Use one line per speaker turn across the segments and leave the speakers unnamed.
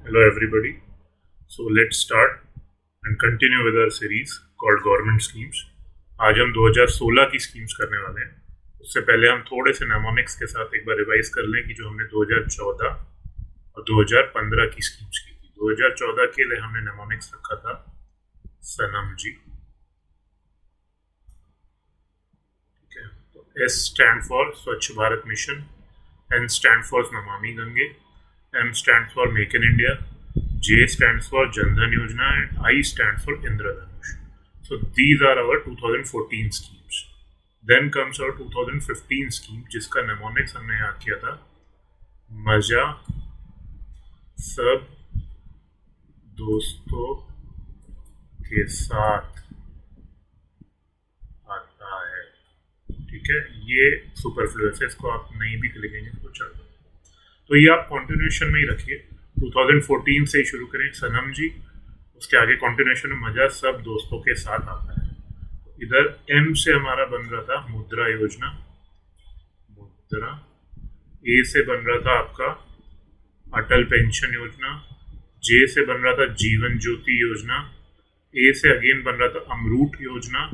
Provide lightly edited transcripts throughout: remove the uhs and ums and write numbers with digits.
Hello, everybody. So let's start and continue with our series called Government Schemes. आज हम 2016 की schemes करने वाले हैं. उससे पहले हम थोड़े से नेमोनिक्स के साथ एक बार रिवाइज कर लें कि जो हमने 2014 और 2015 की स्कीम्स की थी. 2014 के लिए हमने नेमोनिक्स रखा था सनम जी. ठीक है, तो S स्टैंड फॉर स्वच्छ Bharat mission, N stand for Namami Gange, M stands for Make in India, J stands for Jan Dhan Yojana, and I stands for Indradhanush. So these are our 2014 schemes. Then comes our 2015 scheme, जिसका mnemonics हमने याद किया था मजा सब दोस्तों के साथ आता है. ठीक है, ये सुपरफ्लुअस है, इसको आप नहीं भी लिखेंगे तो चल. तो ये आप कॉन्टिन्यूशन में ही रखिए. 2014 से ही शुरू करें सनम जी, उसके आगे कॉन्टिन्यूशन में मजा सब दोस्तों के साथ आता है. इधर M से हमारा बन रहा था मुद्रा योजना, मुद्रा. A से बन रहा था आपका अटल पेंशन योजना, J से बन रहा था जीवन ज्योति योजना, A से अगेन बन रहा था अमरूट योजना,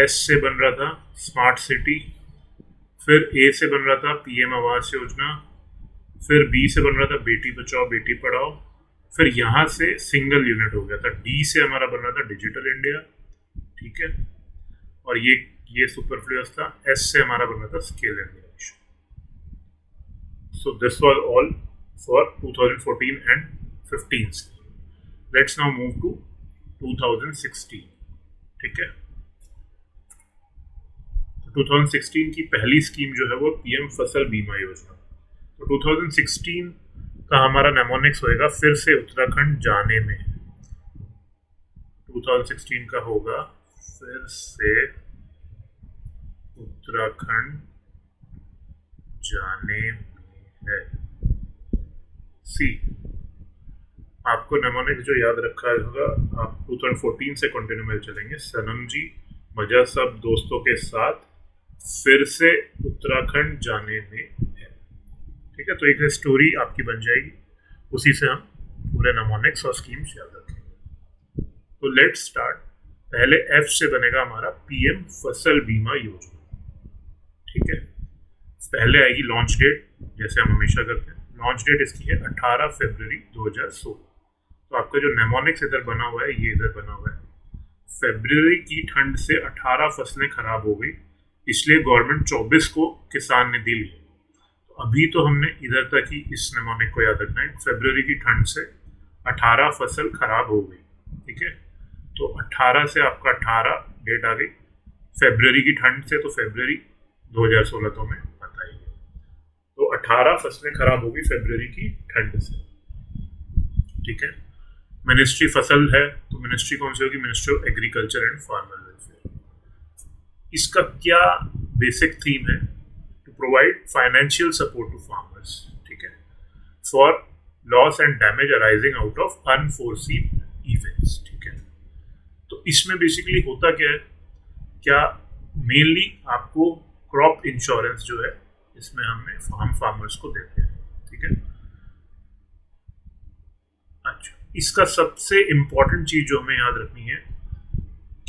S से बन रहा था स्मार्ट सिटी, फिर A से बन रहा था PM आवास योजना, फिर B से बन रहा था बेटी बचाओ बेटी पढ़ाओ, फिर यहाँ से सिंगल यूनिट हो गया था. D से हमारा बन रहा था डिजिटल इंडिया. ठीक है, और ये सुपरफ्लुअस था. S से हमारा बन रहा था skill India mission. So this was all for 2014 and 15. Let's now move to 2016. ठीक है, 2016 की पहली स्कीम जो है वो PM फसल बीमा योजना. तो 2016 का हमारा नेमोनिक्स होएगा फिर से उत्तराखंड जाने में. 2016 का होगा फिर से उत्तराखंड जाने में है. सी, आपको नेमोनिक्स जो याद रखा होगा, आप 2014 से कंटिन्यू में चलेंगे. सनम जी मजा सब दोस्तों के साथ फिर से उत्तराखंड जाने में है. ठीक है, तो एक स्टोरी आपकी बन जाएगी, उसी से हम पूरे नेमोनिक्स और स्कीम्स याद रखेंगे. तो लेट्स स्टार्ट. पहले F से बनेगा हमारा PM फसल बीमा योजना. ठीक है, पहले आएगी लॉन्च डेट, जैसे हम हमेशा करते हैं. लॉन्च डेट इसकी है 18 फरवरी 2016. तो आपका जो नेमोनिक्स इधर बना हुआ है, ये इधर बना हुआ है. फरवरी की ठंड से 18 फसलें खराब हो गई, इसलिए गवर्नमेंट 24 को किसान निधि ली. अभी तो हमने इधर तक ही इस नेमोनिक को याद रखना है. फरवरी की ठंड से 18 फसल खराब हो गई. ठीक है, तो 18 से आपका 18 डेट आ गई. फरवरी की ठंड से तो फरवरी 2016 तो हमें पता ही है. तो 18 फसलें खराब हो गई फरवरी की ठंड से. ठीक है, मिनिस्ट्री फसल है तो मिनिस्ट्री कौन सी होगी? Ministry of agriculture and farmer welfare. इसका क्या बेसिक थीम है? Provide financial support to farmers. ठीक है, for loss and damage arising out of unforeseen events. ठीक है, तो इसमें बेसिकली होता क्या है, क्या मेनली आपको क्रॉप इंश्योरेंस जो है इसमें हमने फार्मर्स को देते हैं. ठीक है, अच्छा, इसका सबसे इम्पोर्टेंट चीज जो हमें याद रखनी है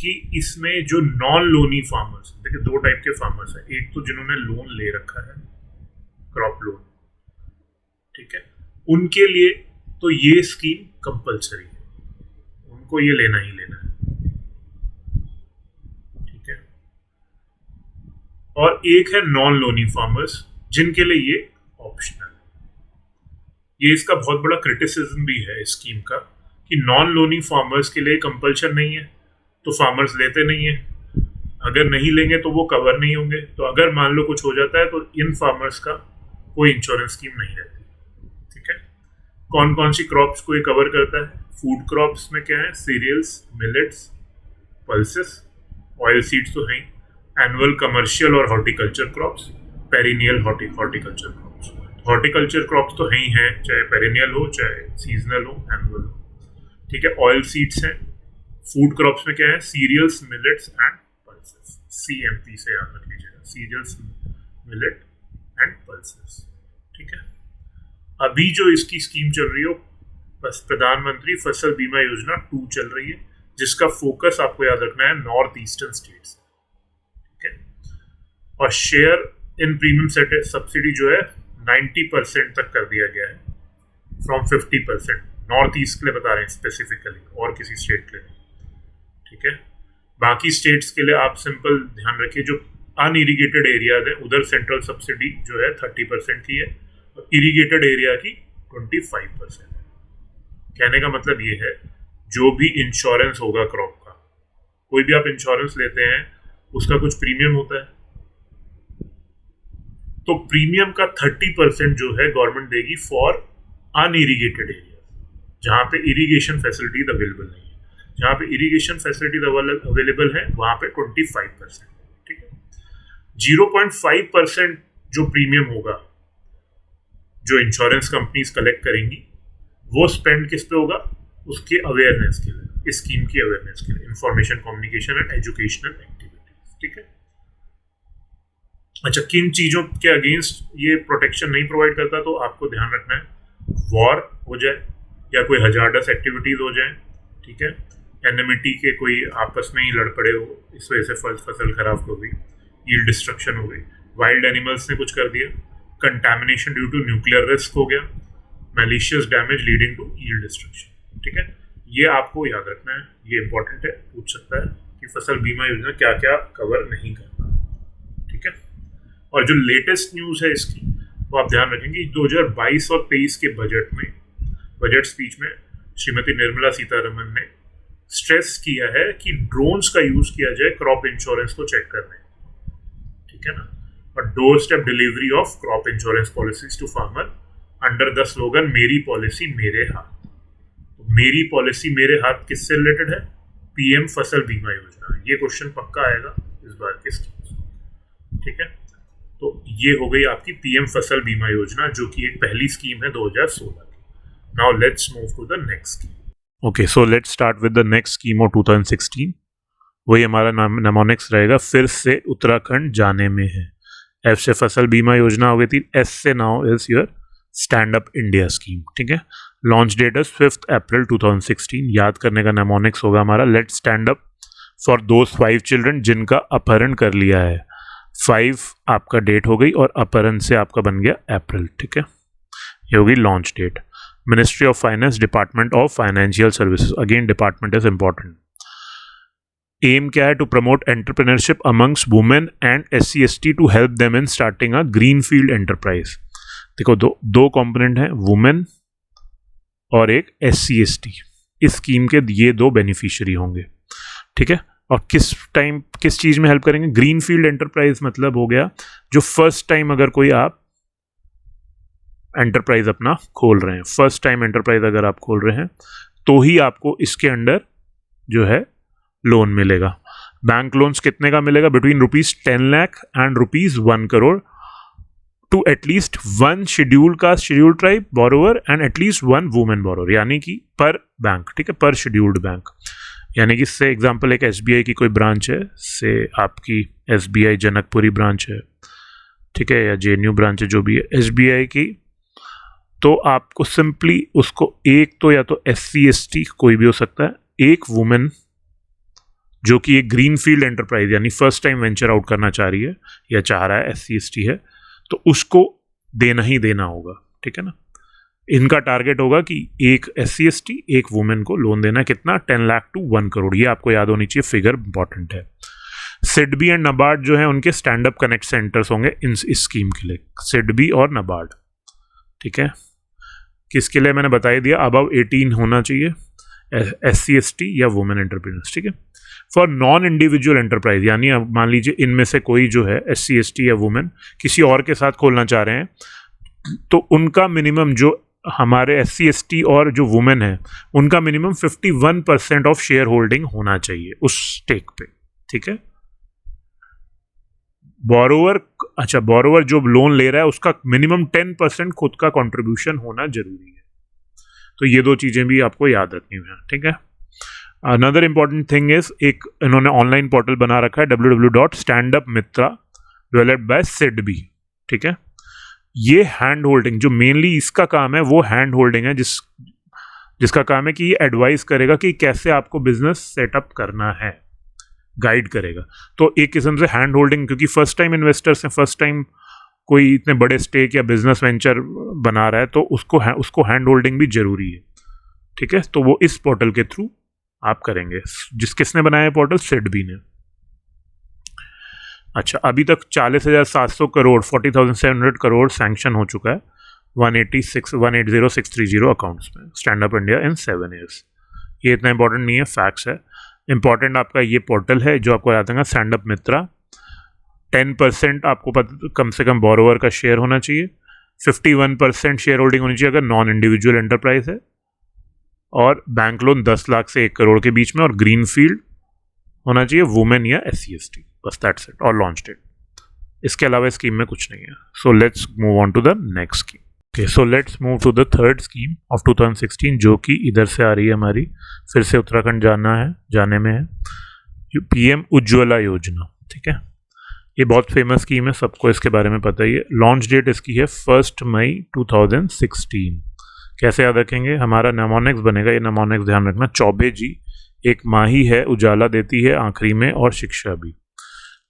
कि इसमें जो नॉन लोनी फार्मर्स, देखिए दो टाइप के फार्मर्स हैं. एक तो जिन्होंने लोन ले रखा है, क्रॉप लोन. ठीक है, उनके लिए तो ये स्कीम कंपलसरी है, उनको ये लेना ही लेना है. ठीक है, और एक है नॉन लोनी फार्मर्स, जिनके लिए ये ऑप्शनल है. ये इसका बहुत बड़ा क्रिटिसिज्म भी है इस स्कीम का कि नॉन लोनी फार्मर्स के लिए कंपल्शन नहीं है, तो फार्मर्स लेते नहीं है. अगर नहीं लेंगे तो वो कवर नहीं होंगे. तो अगर मान लो कुछ हो जाता है तो इन फार्मर्स का कोई इंश्योरेंस स्कीम नहीं रहती. ठीक है, कौन कौन सी क्रॉप्स को ये कवर करता है? फूड क्रॉप्स में क्या है? Cereals, millets, pulses, oil seeds तो हैं. एनुअल कमर्शियल और horticulture crops, perennial horticulture crops. Horticulture crops तो हैं ही हैं, चाहे पेरिनियल हो, चाहे सीजनल हो, एनुअल हो. ठीक है, ऑयल सीड्स हैं. फूड क्रॉप्स में क्या है? Cereals, millets and pulses. CMP से याद रख लीजिएगा, सीरियल्स, मिलेट एंड पल्सेस. ठीक है, अभी जो इसकी स्कीम चल रही हो बस प्रधानमंत्री फसल बीमा योजना 2 चल रही है, जिसका फोकस आपको याद रखना है नॉर्थ ईस्टर्न स्टेट्स, ठीक है। और शेयर इन प्रीमियम सब्सिडी जो है 90% तक कर दिया गया है फ्रॉम 50%। नॉर्थ ईस्ट के लिए बता रहे हैं स्पेसिफिकली, और किसी स्टेट के लिए, ठीक है। बाकी स्टेट्स के लिए आप सिंपल ध्यान रखिए, जो अनइरिगेटेड एरियाज है उधर सेंट्रल सब्सिडी जो है 30% की है, और इरिगेटेड एरिया की 25%। कहने का मतलब ये है, जो भी इंश्योरेंस होगा क्रॉप का, कोई भी आप इंश्योरेंस लेते हैं उसका कुछ प्रीमियम होता है, तो प्रीमियम का 30% जो है गवर्नमेंट देगी फॉर अनइरिगेटेड एरिया, जहां पे इरिगेशन फैसिलिटीज अवेलेबल नहीं है। जहां पे इरिगेशन फैसिलिटीज अवेलेबल है वहां पे 25%, ठीक है। 0.5% जो प्रीमियम होगा जो इंश्योरेंस कंपनीज कलेक्ट करेंगी, वो स्पेंड किस पे होगा? उसके अवेयरनेस के लिए, इस स्कीम की अवेयरनेस के लिए, information communication and educational activities, ठीक है। अच्छा, किन चीजों के अगेंस्ट ये प्रोटेक्शन नहीं प्रोवाइड करता, तो आपको ध्यान रखना है, वॉर हो जाए या कोई हजार्डस एक्टिविटीज हो जाए, ठीक है, एनिमिटी के कोई आपस में ही लड़ पड़े हो, इस वजह से फसल खराब हो गई, यील्ड डिस्ट्रक्शन हो गई, वाइल्ड एनिमल्स ने कुछ कर दिया, contamination due to nuclear risk हो गया, malicious damage leading to yield destruction, ठीक है। ये आपको याद रखना है, ये इंपॉर्टेंट है, पूछ सकता है कि फसल बीमा योजना क्या क्या कवर नहीं करता, ठीक है। और जो लेटेस्ट न्यूज़ है इसकी, वो आप ध्यान रखेंगे, 2022 और 23 के बजट स्पीच में श्रीमती निर्मला सीतारमन ने स्ट्रेस किया है कि ड्रोन्स का यूज किया जाए क्रॉप इंश्योरेंस को चेक करने, ठीक है ना। और door step delivery of crop insurance policies to farmer under the slogan मेरी पॉलिसी मेरे हाथ। तो मेरी पॉलिसी मेरे हाथ किससे रिलेटेड है? पीएम फसल बीमा योजना। ये क्वेश्चन पक्का आएगा इस बार के स्कीम, ठीक है। तो ये हो गई आपकी पीएम फसल बीमा योजना, जो कि एक पहली स्कीम है 2016 की। Now let's move to the next scheme. Okay, so let's start with the next scheme of 2016. वही हमारा नामोनिक्स रहेगा, फिर से उत्तराखंड जाने में है। एफ से फसल बीमा योजना हो गई थी, एस से now is your stand up India scheme, ठीक है। Launch date is 5 April 2016। याद करने का नामोनिक्स होगा हमारा, let stand up for those 5 children जिनका अपहरण कर लिया है। 5 आपका डेट हो गई और अपहरण से आपका बन गया अप्रैल, ठीक है। ये होगी launch date. Ministry of finance, department of financial services, again department is important. Aim क्या है? To promote entrepreneurship amongst women and SC/ST to help them in starting a green field enterprise. देखो, दो कंपोनेंट हैं, women और एक SC/ST। इस scheme के ये 2 बेनिफिशियरी होंगे, ठीक है। और किस चीज में हेल्प करेंगे? ग्रीन फील्ड एंटरप्राइज मतलब हो गया जो फर्स्ट टाइम अगर कोई आप एंटरप्राइज अपना खोल रहे हैं, फर्स्ट टाइम एंटरप्राइज अगर आप खोल रहे हैं, तो ही आपको इसके अंडर जो है लोन मिलेगा। बैंक लोन्स कितने का मिलेगा? Between ₹10 lakh and ₹1 crore to at least 1 schedule caste schedule tribe borrower and at least 1 women borrower, यानी कि पर बैंक, ठीक है, पर शेड्यूल्ड बैंक। यानी कि से एग्जांपल एक SBI की कोई ब्रांच है, से आपकी SBI जनकपुरी ब्रांच है, ठीक है, या JNU ब्रांच है, जो भी है SBI की, तो आपको सिंपली उसको एक तो या तो SC/ST कोई भी हो सकता है, एक वुमेन जो कि एक ग्रीन फील्ड एंटरप्राइज यानी फर्स्ट टाइम वेंचर आउट करना चाह रही है या चाह रहा है, SC/ST है, तो उसको देना ही देना होगा, ठीक है ना। इनका टारगेट होगा कि एक SC/ST एक वुमेन को लोन देना है, कितना? 10 लाख टू 1 करोड़। ये आपको याद होनी चाहिए, फिगर इंपॉर्टेंट है। सिडबी एंड नबार्ड जो है उनके स्टैंड अप कनेक्ट सेंटर्स होंगे इस स्कीम के लिए, सिडबी और नबार्ड, ठीक है। किसके लिए मैंने बता दिया, अबव 18 होना चाहिए, SC/ST या वुमेन एंटरप्रेन्योर्स, ठीक है। फॉर नॉन इंडिविजुअल एंटरप्राइज, यानी अब मान लीजिए इनमें से कोई जो है SC/ST या वुमेन किसी और के साथ खोलना चाह रहे हैं, तो उनका मिनिमम जो हमारे SC/ST और जो वुमेन है उनका मिनिमम 51% ऑफ शेयर होल्डिंग होना चाहिए उस स्टेक पे, ठीक है। बोरोवर जो लोन ले रहा है उसका मिनिमम 10% खुद का कंट्रीब्यूशन होना जरूरी है। तो ये 2 चीजें भी आपको याद रखनी है, ठीक है। अनदर इंपॉर्टेंट थिंग इज, एक इन्होंने ऑनलाइन पोर्टल बना रखा है www.standupmitra डेवलप्ड बाय सिडबी, ठीक है। ये हैंड होल्डिंग जो मेनली इसका काम है वो हैंड होल्डिंग है, जिसका काम है कि ये एडवाइस करेगा कि कैसे आपको बिजनेस सेटअप करना है, गाइड करेगा। तो एक किस्म से हैंड होल्डिंग, क्योंकि फर्स्ट टाइम इन्वेस्टर्स हैं, फर्स्ट टाइम कोई इतने बड़े स्टेक या बिजनेस वेंचर बना रहा है, तो उसको हैंड होल्डिंग भी जरूरी है, ठीक है। तो वो इस पोर्टल के थ्रू आप करेंगे। किसने बनाया है पोर्टल? सिडबी ने। अच्छा, अभी तक 40,700 करोड़ 40,700 करोड़ सैंक्शन हो चुका है 180,630 अकाउंट्स में, stand up India in 7 years. ये इतना इंपॉर्टेंट नहीं है, फैक्ट्स है। इंपॉर्टेंट आपका ये पोर्टल है जो आपको बताता है स्टैंड अप मित्रा। 10% आपको कम से कम बोरोवर का शेयर होना चाहिए, 51% शेयर होल्डिंग होनी चाहिए अगर नॉन इंडिविजुअल एंटरप्राइज है, और बैंक लोन 10 लाख से 1 करोड़ के बीच में, और ग्रीन फील्ड होना चाहिए, वुमेन या SC/ST, बस दैट्स इट, और लॉन्च डेट। इसके अलावा स्कीम में कुछ नहीं है। So let's move on to the next scheme. Okay, so let's move to the third scheme of 2016, जो कि इधर से आ रही है हमारी, फिर से उत्तराखंड जाने में है, PM उज्ज्वला योजना, ठीक है। ये बहुत फेमस स्कीम है, सबको इसके बारे में पता ही है। लॉन्च डेट इसकी है 1 मई 2016। कैसे याद रखेंगे? हमारा नेमोनिक्स बनेगा, ये नेमोनिक्स ध्यान रखना, चौबे जी, एक माही है, उजाला देती है आखिरी में, और शिक्षा भी।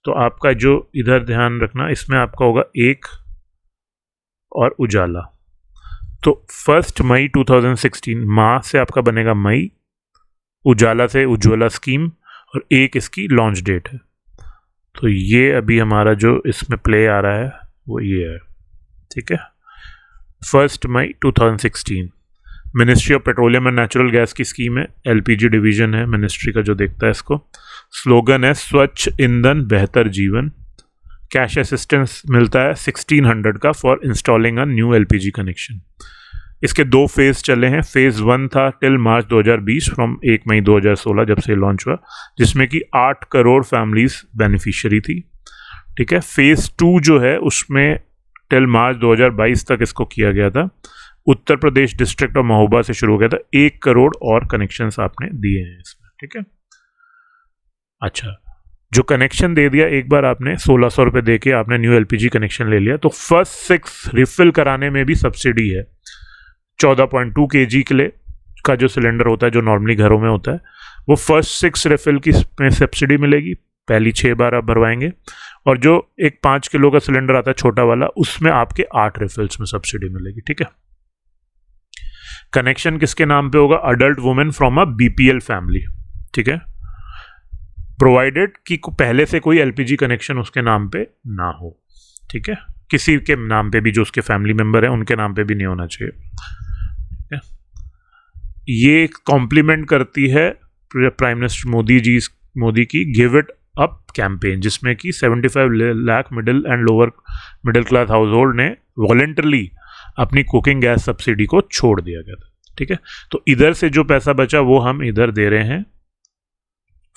तो आपका जो इधर ध्यान रखना, इसमें आपका होगा एक और उजाला। तो 1 मई 2016, माह से आपका बनेगा मई, उजाला से उज्ज्वला स्कीम, और एक इसकी लॉन्च डेट है। तो ये अभी हमारा जो इसमें प्ले आ रहा है वो ये है, ठीक है। 1 मई 2016, ministry of petroleum and natural gas की स्कीम है, LPG डिवीजन है मिनिस्ट्री का जो देखता है इसको। स्लोगन है स्वच्छ ईंधन बेहतर जीवन। कैश असिस्टेंस मिलता है 1600 का for installing a new LPG connection. इसके 2 फेज चले हैं। फेज 1 था टिल मार्च 2020 फ्रॉम 1 मई 2016 जब से लॉन्च हुआ, जिसमें कि 8 करोड़ फैमिलीज बेनिफिशियरी थी, ठीक है। फेज 2 जो है उसमें टिल मार्च 2022 तक इसको किया गया था। उत्तर प्रदेश डिस्ट्रिक्ट और महोबा से शुरू हो गया था। 1 करोड़ और कनेक्शंस आपने दिए हैं इसमें, ठीक है। अच्छा, जो कनेक्शन दे दिया, एक बार आपने 1600 रुपये दे के आपने न्यू LPG कनेक्शन ले लिया, तो फर्स्ट 6 रिफिल कराने में भी सब्सिडी है। 14.2 kg के लिए का जो सिलेंडर होता है, जो नॉर्मली घरों में होता है, वो फर्स्ट 6 रिफिल की में सब्सिडी मिलेगी, पहली 6 बार आप भरवाएंगे। और जो एक 5 किलो का सिलेंडर आता है छोटा वाला, उसमें आपके 8 रिफिल्स में सब्सिडी मिलेगी, ठीक है। कनेक्शन किसके नाम पे होगा? Adult women from a BPL family, ठीक है, प्रोवाइडेड कि पहले से कोई LPG कनेक्शन उसके नाम पे ना हो, ठीक है। किसी के नाम पे भी, जो उसके फैमिली मेंबर है उनके नाम पे भी नहीं होना चाहिए, ठीक है। ये कॉम्प्लीमेंट करती है प्राइम मिनिस्टर मोदी की गिव इट अप कैंपेन, जिसमें कि 75 lakh middle and lower middle class house hold ने वॉलंटरली अपनी कुकिंग गैस सब्सिडी को छोड़ दिया गया था, ठीक है। तो इधर से जो पैसा बचा वो हम इधर दे रहे हैं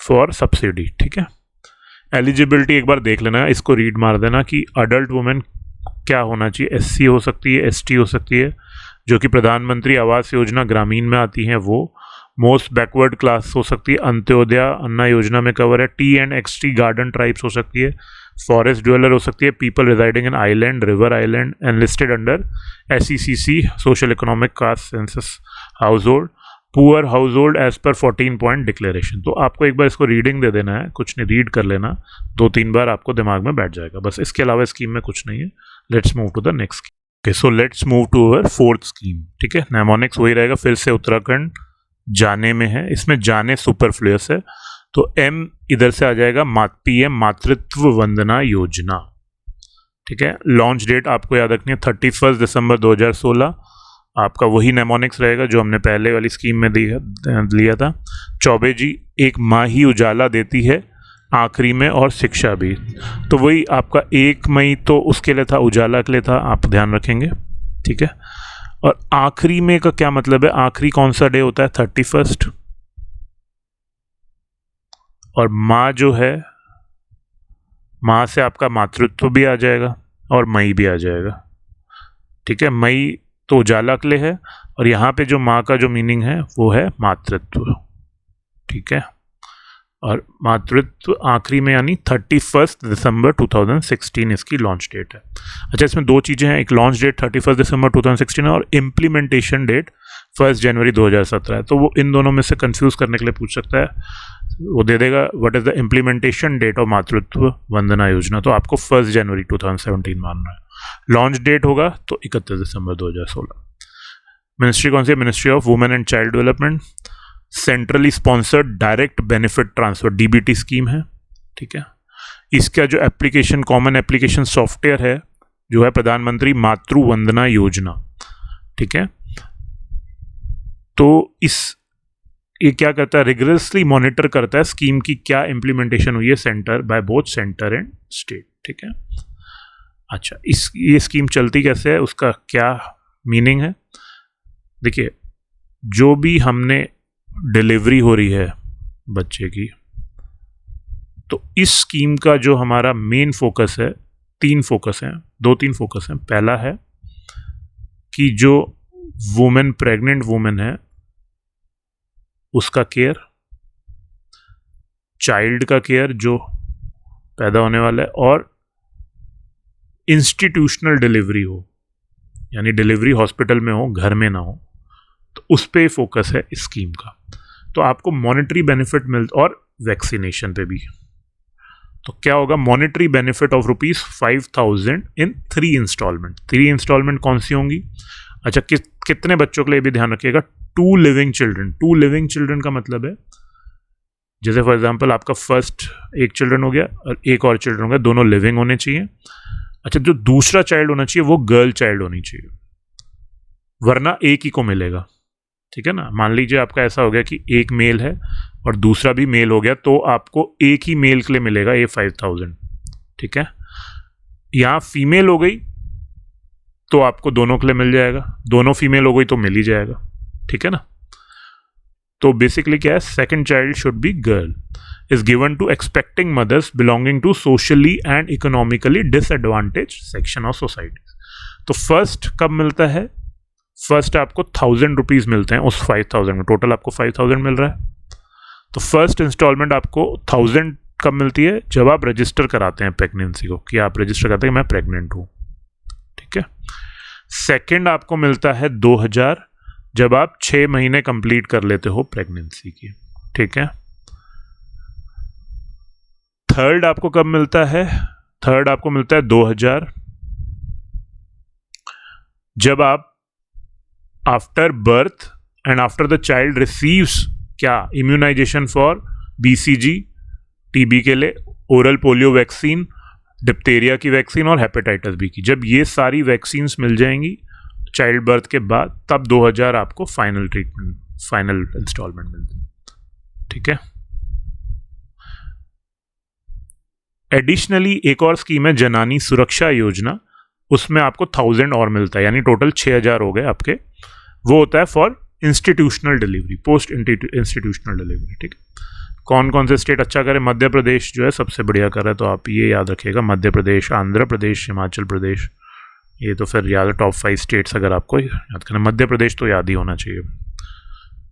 फॉर सब्सिडी, ठीक है। एलिजिबिलिटी एक बार देख लेना, इसको रीड मार देना कि अडल्ट वुमेन क्या होना चाहिए। SC हो सकती है, ST हो सकती है, जो कि प्रधानमंत्री आवास योजना ग्रामीण में आती हैं वो। मोस्ट बैकवर्ड क्लास हो सकती है, अंत्योदय अन्ना योजना में कवर है। T and XT garden tribes हो सकती है। फॉरेस्ट ड्वेलर हो सकती है, people residing in island, river island and listed under SECC social economic caste census house hold. Poor house hold as per 14 point declaration. तो आपको एक बार इसको रीडिंग दे देना है, कुछ नहीं, रीड कर लेना 2-3 बार, आपको दिमाग में बैठ जाएगा बस। इसके अलावा स्कीम में कुछ नहीं है। Let's move to the next scheme. Okay, so let's move to our 4th scheme, ठीक है। नेमोनिक्स वही रहेगा, फिर से उत्तराखंड जाने में है। इसमें जाने सुपरफ्लुअस है, तो M इधर से आ जाएगा PM मातृत्व वंदना योजना, ठीक है। लॉन्च डेट आपको याद रखनी है 31 दिसंबर 2016। आपका वही नेमोनिक्स रहेगा जो हमने पहले वाली स्कीम में लिया था। चौबे जी, एक माँ ही उजाला देती है आखिरी में, और शिक्षा भी। तो वही आपका 1 मई तो उसके लिए था, उजाला के लिए था, आप ध्यान रखेंगे, ठीक है। और आखिरी में का क्या मतलब है? आखिरी कौन सा डे होता है? 31st। और माँ जो है, माँ से आपका मातृत्व भी आ जाएगा और मई भी आ जाएगा, ठीक है। मई तो उजाला के लिए है, और यहाँ पे जो माँ का जो मीनिंग है वो है मातृत्व, ठीक है। और मातृत्व आखिरी में, यानी 31 दिसंबर 2016 इसकी लॉन्च डेट है। अच्छा, इसमें 2 चीज़ें हैं, एक लॉन्च डेट 31 दिसंबर 2016 है, और इम्प्लीमेंटेशन डेट 1 जनवरी 2017 है। तो वो इन दोनों में से कंफ्यूज करने के लिए पूछ सकता है, वो दे देगा what is the implementation date of Matritva Vandana योजना, तो आपको 1 जनवरी 2017 मानना है। लॉन्च डेट होगा तो 31 दिसंबर 2016। मिनिस्ट्री कौन सी है? Ministry of women and child development. Centrally sponsored direct benefit transfer DBT scheme है, ठीक है। इसका जो एप्लीकेशन कॉमन एप्लीकेशन सॉफ्टवेयर है जो है प्रधानमंत्री मातृ वंदना योजना, ठीक है। तो ये क्या करता है? रिगरसली मॉनिटर करता है स्कीम की क्या इंप्लीमेंटेशन हुई है centre by both centre and state, ठीक है। अच्छा, ये स्कीम चलती कैसे है, उसका क्या मीनिंग है? देखिए, जो भी हमने डिलीवरी हो रही है बच्चे की, तो इस स्कीम का जो हमारा मेन फोकस है, तीन फोकस हैं, 2-3 फोकस हैं। पहला है कि जो वुमेन, प्रेग्नेंट वुमेन है उसका केयर, चाइल्ड का केयर जो पैदा होने वाला है, और इंस्टीट्यूशनल डिलीवरी हो, यानी डिलीवरी हॉस्पिटल में हो, घर में ना हो, तो उस पे फोकस है इस स्कीम का। तो आपको मॉनेटरी बेनिफिट और वैक्सीनेशन पे भी। तो क्या होगा? Monetary benefit of ₹5,000 in 3 instalment. 3 instalment कौन सी होंगी? अच्छा, कितने बच्चों के लिए भी ध्यान रखिएगा, 2 लिविंग चिल्ड्रन। 2 लिविंग चिल्ड्रन का मतलब है, जैसे फॉर एग्जांपल आपका फर्स्ट एक चिल्ड्रन हो गया और एक और चिल्ड्रन हो गया, दोनों लिविंग होने चाहिए। अच्छा, जो दूसरा चाइल्ड होना चाहिए वो गर्ल चाइल्ड होनी चाहिए, वरना एक ही को मिलेगा, ठीक है ना। मान लीजिए आपका ऐसा हो गया कि एक मेल है और दूसरा भी मेल हो गया, तो आपको एक ही मेल के लिए मिलेगा ये 5,000, ठीक है। यहाँ फीमेल हो गई तो आपको दोनों के लिए मिल जाएगा, दोनों फीमेल हो गई तो मिल ही जाएगा, ठीक है ना। तो बेसिकली क्या है? Second child should be girl, is given to expecting mothers belonging to socially and economically disadvantage section of society. तो फर्स्ट कब मिलता है? फर्स्ट आपको 1,000 रुपीज़ मिलते हैं उस 5,000 में, टोटल आपको 5,000 मिल रहा है। तो फर्स्ट इंस्टॉलमेंट आपको 1,000 कब मिलती है? जब आप रजिस्टर कराते हैं प्रेगनेंसी को, कि आप रजिस्टर करते हैं मैं प्रेग्नेंट हूँ, ठीक है। सेकंड आपको मिलता है 2,000 जब आप 6 महीने कंप्लीट कर लेते हो प्रेगनेंसी की, ठीक है। थर्ड आपको कब मिलता है? थर्ड आपको मिलता है 2,000 जब आप after birth and after the child receives क्या? इम्यूनाइजेशन फॉर BCG, TB के लिए, ओरल पोलियो वैक्सीन, डिप्थेरिया की वैक्सीन और हेपेटाइटिस बी की। जब ये सारी वैक्सीन्स मिल जाएंगी चाइल्ड बर्थ के बाद, तब 2,000 आपको फाइनल ट्रीटमेंट, फाइनल इंस्टॉलमेंट मिलती है, ठीक है। एडिशनली एक और स्कीम है जननी सुरक्षा योजना, उसमें आपको 1,000 और मिलता है, यानी टोटल 6,000 हो गए आपके। वो होता है for institutional delivery, post institutional delivery, ठीक है। कौन कौन से स्टेट अच्छा करे? मध्य प्रदेश जो है सबसे बढ़िया कर रहा है, तो आप ये याद रखिएगा, मध्य प्रदेश, आंध्र प्रदेश, हिमाचल प्रदेश, ये तो फिर याद है टॉप 5 स्टेट्स अगर आपको याद करना। मध्य प्रदेश तो याद ही होना चाहिए,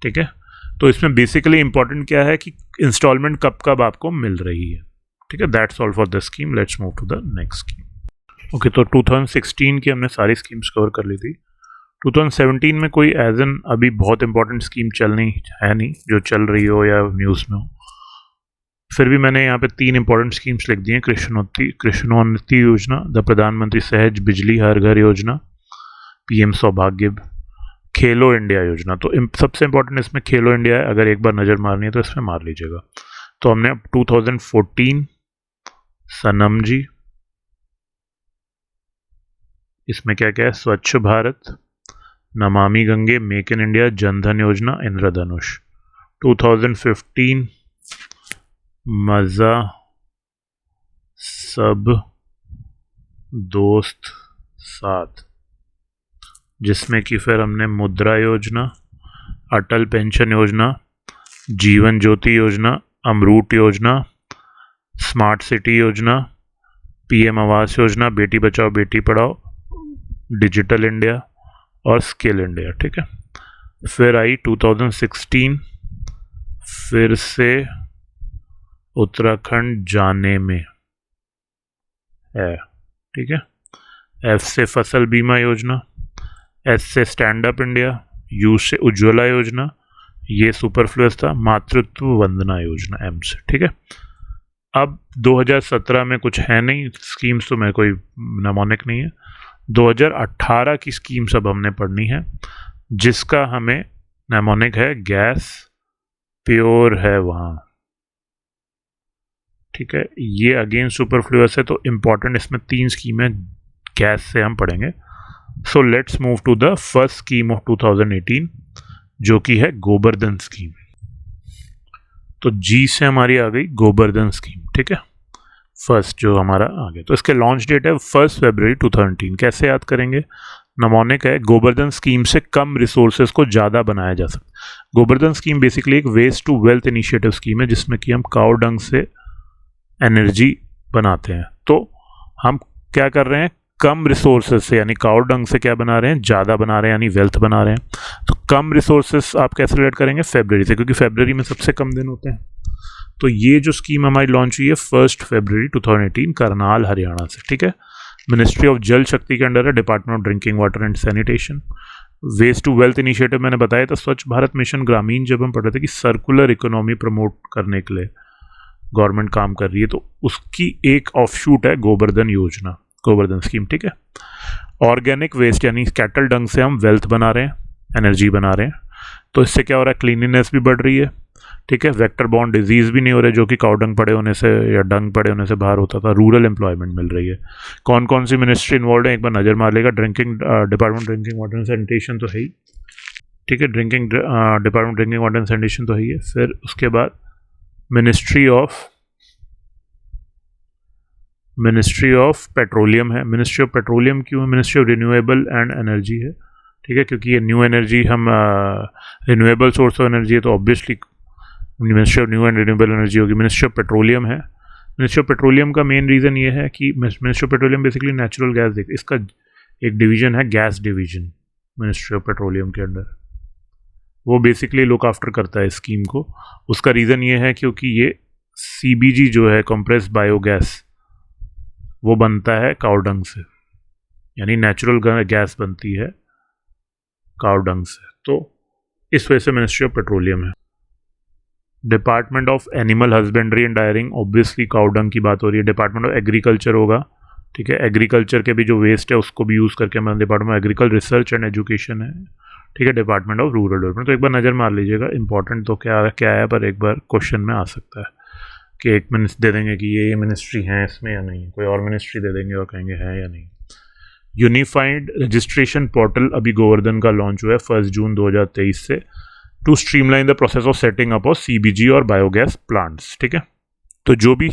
ठीक है। तो इसमें बेसिकली इंपॉर्टेंट क्या है कि इंस्टॉलमेंट कब कब आपको मिल रही है, ठीक है। That's all for this scheme. Let's move to the next scheme. Okay, तो 2016 की हमने सारी स्कीम्स कवर कर ली थी। 2017 में कोई एज एन अभी बहुत इंपॉर्टेंट स्कीम चलनी है नहीं जो चल रही हो या न्यूज़ में हो, फिर भी मैंने यहाँ पे 3 इंपॉर्टेंट स्कीम्स लिख दी हैं। कृष्णोन्नति योजना, द प्रधानमंत्री सहज बिजली हर घर योजना, PM सौभाग्य, खेलो इंडिया योजना। तो सबसे इंपॉर्टेंट इसमें खेलो इंडिया है, अगर एक बार नज़र मारनी है तो इसमें मार लीजिएगा। तो हमने 2014 सनम जी, इसमें क्या क्या है? स्वच्छ Bharat, Namami Gange, make in India, Jan Dhan योजना, इंद्रधनुष। 2015 मज़ा सब दोस्त साथ, जिसमें कि फिर हमने मुद्रा योजना, अटल पेंशन योजना, जीवन ज्योति योजना, अमरूट योजना, स्मार्ट सिटी योजना, PM Awas Yojana, Beti Bachao Beti Padhao, digital India और स्किल इंडिया, ठीक है। फिर आई 2016 फिर से उत्तराखंड जाने में है, ठीक है। F से फसल बीमा योजना, S से स्टैंड अप इंडिया, यू से उज्ज्वला योजना, ये सुपरफ्लुअस था, मातृत्व वंदना योजना एम से, ठीक है। अब 2017 में कुछ है नहीं स्कीम्स, तो मैं कोई नमोनिक नहीं है। 2018 की स्कीम्स अब हमने पढ़नी है, जिसका हमें नमोनिक है गैस प्योर है वहाँ, ठीक है। ये अगेन सुपरफ्लुअस है, तो इम्पॉर्टेंट इसमें 3 स्कीम है गैस से हम पढ़ेंगे। So let's move to the first scheme of 2018, जो कि है गोबर्धन स्कीम। तो जी से हमारी आ गई गोबर्धन स्कीम, ठीक है। फर्स्ट जो हमारा आ गया, तो इसके लॉन्च डेट है 1 फरवरी 2013। कैसे याद करेंगे? नमोनिक है गोबर्धन स्कीम से कम रिसोर्सेज को ज़्यादा बनाया जा सकता। गोबर्धन स्कीम बेसिकली एक waste to wealth initiative scheme है, जिसमें कि हम काऊ डंग से एनर्जी बनाते हैं। तो हम क्या कर रहे हैं, कम रिसोर्सेज से, यानी काऊ डंग से क्या बना रहे हैं, ज़्यादा बना रहे हैं, यानी वेल्थ बना रहे हैं। तो कम रिसोर्सेज आप कैसे रिलेट करेंगे? फरवरी से, क्योंकि फरवरी में सबसे कम दिन होते हैं। तो ये जो स्कीम हमारी लॉन्च हुई है 1 फरवरी 2018 करनाल हरियाणा से, ठीक है। मिनिस्ट्री ऑफ जल शक्ति के अंडर है, department of drinking water and sanitation. Waste to wealth initiative मैंने बताया था, स्वच्छ भारत मिशन ग्रामीण जब हम पढ़ रहे थे कि सर्कुलर इकोनॉमी प्रमोट करने के लिए गवर्नमेंट काम कर रही है, तो उसकी एक ऑफशूट है गोबर्धन योजना, गोबर्धन स्कीम, ठीक है। ऑर्गेनिक वेस्ट यानी कैटल डंग से हम वेल्थ बना रहे हैं, एनर्जी बना रहे हैं। तो इससे क्या हो रहा है, क्लीनिनेस भी बढ़ रही है, ठीक है। वेक्टर बॉर्न डिजीज़ भी नहीं हो रहे, जो कि काऊ डंग पड़े होने से या डंग पड़े होने से बाहर होता था। रूरल एम्प्लॉयमेंट मिल रही है। कौन कौन सी मिनिस्ट्री इन्वॉल्व है एक बार नज़र मार लेगा। Drinking department drinking water and sanitation तो है ही, ठीक है। Drinking department drinking water and sanitation तो है ही है। फिर उसके बाद मिनिस्ट्री ऑफ पेट्रोलियम है। मिनिस्ट्री ऑफ पेट्रोलियम क्यों है? Ministry of renewable and energy है, ठीक है, क्योंकि ये न्यू एनर्जी, हम रिन्यूएबल सोर्स ऑफ एनर्जी है, तो obviously ministry of new and renewable energy होगी। मिनिस्ट्री ऑफ पेट्रोलियम है। मिनिस्ट्री ऑफ पेट्रोलियम का मेन रीज़न ये है कि ministry of petroleum basically natural gas देख, इसका एक डिवीज़न है gas division ministry of petroleum के अंडर, वो बेसिकली लुक आफ्टर करता है इस स्कीम को। उसका रीज़न ये है क्योंकि ये CBG जो है कंप्रेस्ड बायोगैस, वो बनता है काऊ डंग से, यानी नेचुरल गैस बनती है काऊ डंग से, तो इस वजह से मिनिस्ट्री ऑफ पेट्रोलियम है। Department of animal husbandry and dairying, obviously cow dung की बात हो रही है। डिपार्टमेंट ऑफ एग्रीकल्चर होगा, ठीक है। एग्रीकल्चर के भी जो वेस्ट है उसको भी यूज़ करके हमारा department of agriculture research and education है, ठीक है। डिपार्टमेंट ऑफ रूरल डेवलपमेंट, तो एक बार नज़र मार लीजिएगा। इंपॉर्टेंट तो क्या है, पर एक बार क्वेश्चन में आ सकता है कि एक मिनिस्ट्री दे देंगे कि ये मिनिस्ट्री है इसमें या नहीं, कोई और मिनिस्ट्री दे देंगे और कहेंगे है या नहीं। यूनिफाइड रजिस्ट्रेशन पोर्टल अभी गोवर्धन का लॉन्च हुआ है 1 जून 2023 से, to streamline the process of setting up of CBG और बायोगैस प्लांट्स, ठीक है। तो जो भी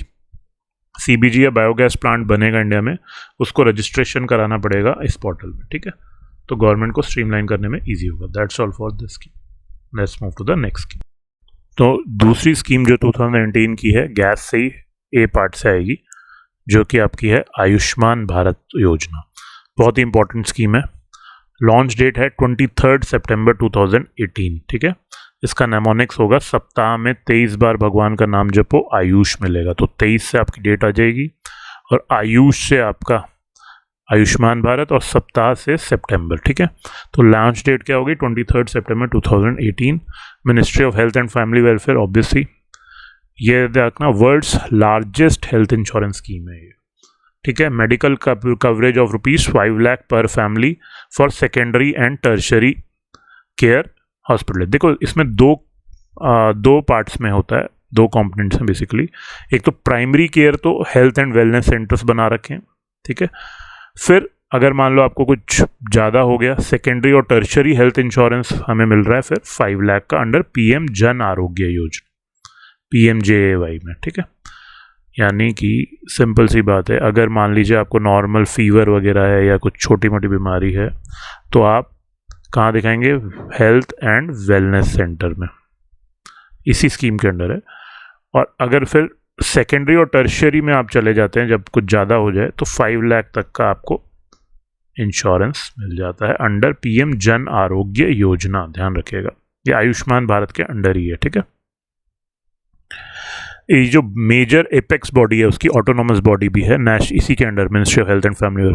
CBG या बायोगैस प्लांट बनेगा इंडिया में, उसको रजिस्ट्रेशन कराना पड़ेगा इस पोर्टल में, ठीक है। तो गवर्नमेंट को स्ट्रीमलाइन करने में ईजी होगा। That's all for this scheme. Let's move to the next scheme. तो दूसरी स्कीम जो 2019 की है, गैस से ही A पार्ट से आएगी, जो कि आपकी है आयुष्मान भारत योजना। बहुत ही इंपॉर्टेंट स्कीम है। लॉन्च डेट है 23 सितंबर 2018, ठीक है। इसका नेमोनिक्स होगा सप्ताह में 23 बार भगवान का नाम जपो, आयुष मिलेगा। तो 23 से आपकी डेट आ जाएगी, और आयुष से आपका आयुष्मान भारत, और सप्ताह से सितंबर, ठीक है। तो लॉन्च डेट क्या होगी? 23 सितंबर 2018। Ministry of health and family welfare, obviously ये देखना world's largest health insurance scheme है ये, ठीक है। मेडिकल कवरेज ऑफ ₹5 लाख पर family for secondary and tertiary care hospital. देखो इसमें दो पार्ट्स में होता है, 2 कंपोनेंट्स हैं बेसिकली। एक तो प्राइमरी केयर, तो हेल्थ एंड वेलनेस सेंटर्स बना रखे हैं, ठीक है। फिर अगर मान लो आपको कुछ ज़्यादा हो गया, सेकेंडरी और टर्शरी हेल्थ इंश्योरेंस हमें मिल रहा है फिर 5 लाख का under PM Jan Arogya Yojana, PMJAY में, ठीक है। यानी कि सिंपल सी बात है, अगर मान लीजिए आपको नॉर्मल फीवर वगैरह है या कुछ छोटी मोटी बीमारी है, तो आप कहाँ दिखाएंगे? हेल्थ एंड वेलनेस सेंटर में, इसी स्कीम के अंडर है। और अगर फिर सेकेंडरी और टर्शियरी में आप चले जाते हैं, जब कुछ ज़्यादा हो जाए, तो 5 लाख तक का आपको इंश्योरेंस मिल जाता है अंडर PM जन आरोग्य योजना। ध्यान रखिएगा, ये आयुष्मान भारत के अंडर ही है, ठीक है। ये जो मेजर एपेक्स बॉडी है उसकी ऑटोनॉमस बॉडी भी है, इसी के under ministry of health and family,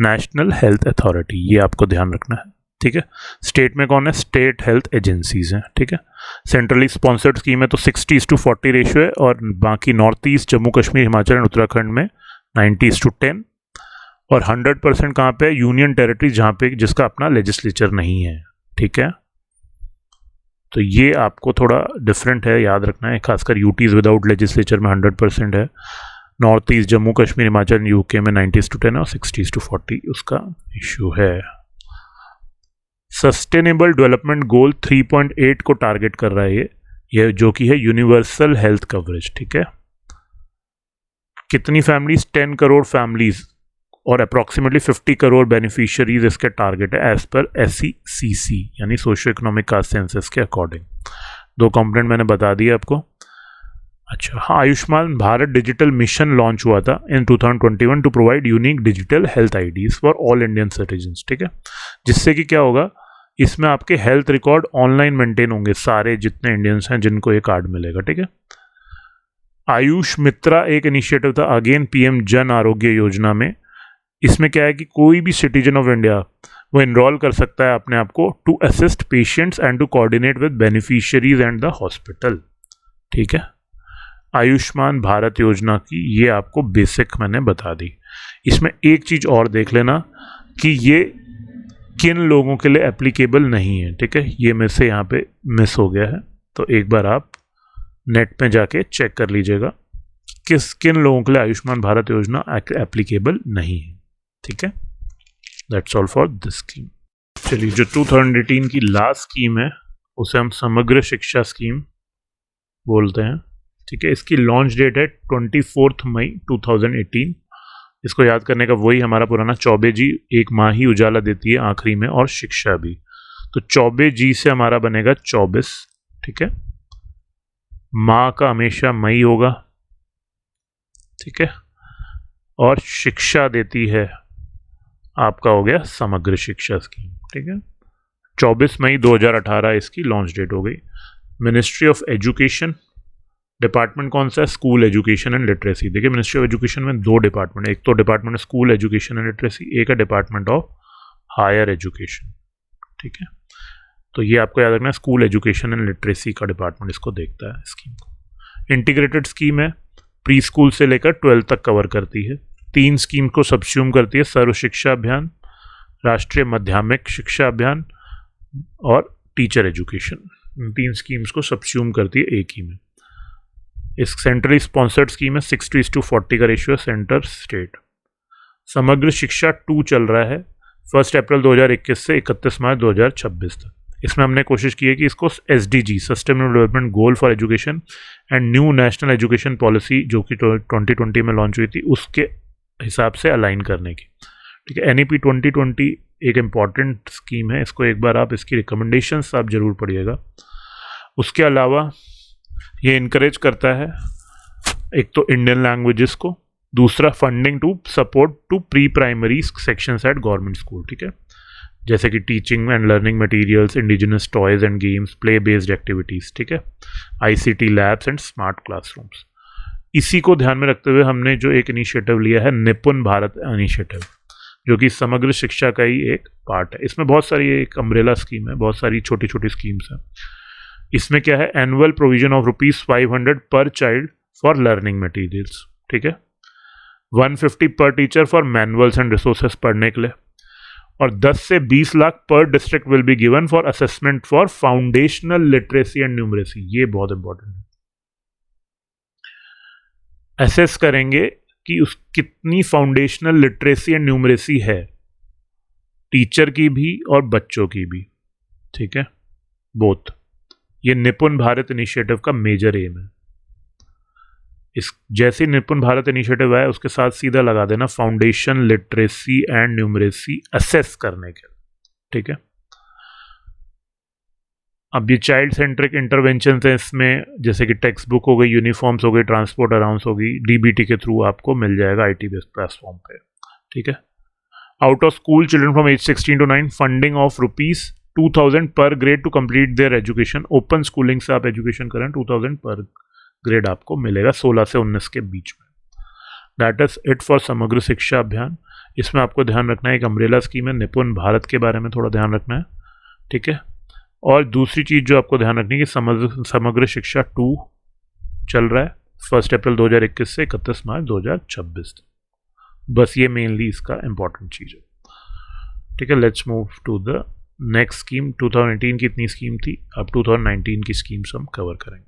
national health authority, ये आपको ध्यान रखना है। ठीक है। स्टेट में कौन है? स्टेट हेल्थ एजेंसीज हैं, ठीक है। सेंट्रली स्पॉन्सर्ड स्कीम है तो 60:40 रेशियो है, और बाकी north east, Jammu Kashmir, Himachal and Uttarakhand में 90:10, और 100% कहाँ पे? यूनियन टेरिटरी, जहाँ पे जिसका अपना लेजिस्लेचर नहीं है, ठीक है। तो ये आपको थोड़ा डिफरेंट है, याद रखना है, खासकर यूटीज विदाउट लेजिस्लेचर में 100% है। North east, Jammu Kashmir, Himachal, UK में 90:10 और 60:40 उसका इशू है। सस्टेनेबल डेवलपमेंट गोल 3.8 को टारगेट कर रहा है ये जो कि है यूनिवर्सल हेल्थ कवरेज, ठीक है। कितनी फैमिलीज? 10 करोड़ फैमिलीज और अप्रॉक्सीमेटली 50 करोड़ बेनिफिशियरीज इसके टारगेट है एज पर SECC यानी सोशियो इकोनॉमिक कास्ट सेंसस के अकॉर्डिंग। 2 कंपोनेंट मैंने बता दिया आपको। अच्छा हाँ, Ayushman Bharat digital mission launch हुआ था in 2021 to provide unique digital health IDs for all Indian citizens, ठीक है। जिससे कि क्या होगा, इसमें आपके हेल्थ रिकॉर्ड ऑनलाइन मेंटेन होंगे, सारे जितने इंडियंस हैं जिनको ये कार्ड मिलेगा, ठीक है। आयुष मित्रा एक इनिशिएटिव था अगेन PM जन आरोग्य योजना में। इसमें क्या है कि कोई भी सिटीजन ऑफ इंडिया वो इनरोल कर सकता है अपने आप को to assist patients and to coordinate with beneficiaries and the hospital, ठीक है। आयुष्मान भारत योजना की ये आपको बेसिक मैंने बता दी। इसमें एक चीज़ और देख लेना कि ये किन लोगों के लिए एप्लीकेबल नहीं है, ठीक है। ये मेरे से यहाँ पे मिस हो गया है, तो एक बार आप नेट पे जाके चेक कर लीजिएगा किन लोगों के लिए आयुष्मान भारत योजना एप्लीकेबल नहीं है, ठीक है। That's all for this scheme. चलिए, जो 2018 की लास्ट स्कीम है उसे हम समग्र शिक्षा स्कीम बोलते हैं, ठीक है। इसकी लॉन्च डेट है 24 मई 2018। इसको याद करने का वही हमारा पुराना चौबे जी, एक माँ ही उजाला देती है आखिरी में, और शिक्षा भी। तो चौबे जी से हमारा बनेगा 24, ठीक है। माँ का हमेशा मई होगा, ठीक है। और शिक्षा देती है आपका हो गया समग्र शिक्षा स्कीम, ठीक है। 24 मई 2018 इसकी लॉन्च डेट हो गई। मिनिस्ट्री ऑफ एजुकेशन, डिपार्टमेंट कौन सा है? School education and literacy. देखिए, मिनिस्ट्री ऑफ एजुकेशन में 2 डिपार्टमेंट है, एक तो डिपार्टमेंट है स्कूल एजुकेशन एंड लिटरेसी, एक है डिपार्टमेंट ऑफ हायर एजुकेशन, ठीक है। तो ये आपको याद रखना है, स्कूल एजुकेशन एंड लिटरेसी का डिपार्टमेंट इसको देखता है स्कीम को। इंटीग्रेटेड स्कीम है, प्री स्कूल से लेकर 12th तक कवर करती है। 3 स्कीम को सब्स्यूम करती है, सर्व शिक्षा अभियान, राष्ट्रीय माध्यमिक शिक्षा अभियान और टीचर एजुकेशन। 3 स्कीम्स को सब्स्यूम करती है एक ही में। इस सेंट्रली स्पॉन्सर्ड स्कीम है, 60:40 का रेशियो है सेंटर स्टेट। समग्र शिक्षा 2 चल रहा है 1 अप्रैल 2021 से 31 मार्च 2026 तक। इसमें हमने कोशिश की है कि इसको SDG sustainable development goal for education and new national education policy जो कि 2020 में लॉन्च हुई थी उसके हिसाब से अलाइन करने की, ठीक है। NEP 2020 एक इम्पॉर्टेंट स्कीम है, इसको एक बार आप इसकी रिकमेंडेशंस आप जरूर पढ़िएगा। उसके अलावा ये इनकरेज करता है एक तो इंडियन लैंग्वेजेस को, दूसरा funding to support to pre primary sections at government school, ठीक है। जैसे कि teaching and learning materials, indigenous toys and games, play based activities, ठीक है। ICT labs and smart classrooms. इसी को ध्यान में रखते हुए हमने जो एक इनिशिएटिव लिया है निपुण भारत इनिशिएटिव, जो कि समग्र शिक्षा का ही एक पार्ट है। इसमें बहुत सारी एक अम्ब्रेला स्कीम है, बहुत सारी छोटी छोटी स्कीम्स हैं। इसमें क्या है, एनुअल प्रोविजन ऑफ ₹500 पर चाइल्ड फॉर लर्निंग मटेरियल्स, ठीक है। 150 पर teacher for manuals and resources पढ़ने के लिए, और 10 से 20 लाख पर district will be given for assessment for foundational literacy and numeracy. ये बहुत इंपॉर्टेंट है। असेस करेंगे कि उस कितनी फाउंडेशनल लिटरेसी एंड न्यूमरेसी है, टीचर की भी और बच्चों की भी, ठीक है, बोथ। ये निपुण भारत इनिशिएटिव का मेजर एम है। इस जैसे निपुण भारत इनिशिएटिव आया उसके साथ सीधा लगा देना foundation literacy and numeracy assess करने के, ठीक है। अब ये चाइल्ड सेंट्रिक इंटरवेंशन है इसमें, जैसे कि टेक्स्ट बुक हो गई, यूनिफॉर्म्स हो गई, ट्रांसपोर्ट अलाउंस होगी, DBT के थ्रू आपको मिल जाएगा IT बेस्ड प्लेटफॉर्म पे, ठीक है। Out of school children from age 16 to 9 funding of ₹2000 per grade to complete their education. Open schooling से आप एजुकेशन करें 2000 पर ग्रेड आपको मिलेगा 16 से 19 के बीच में। दैट इज इट फॉर समग्र शिक्षा अभियान। इसमें आपको ध्यान रखना है एक अम्ब्रेला स्कीम है, निपुण भारत के बारे में थोड़ा ध्यान रखना है, ठीक है। और दूसरी चीज़ जो आपको ध्यान रखनी है कि समग्र शिक्षा 2 चल रहा है 1 अप्रैल 2021 से 31 मार्च 2026 तक। बस ये मेनली इसका इम्पोर्टेंट चीज़ है, ठीक है। Let's move to the next scheme. 2018 की इतनी स्कीम थी, अब 2019 की स्कीम्स हम कवर करेंगे।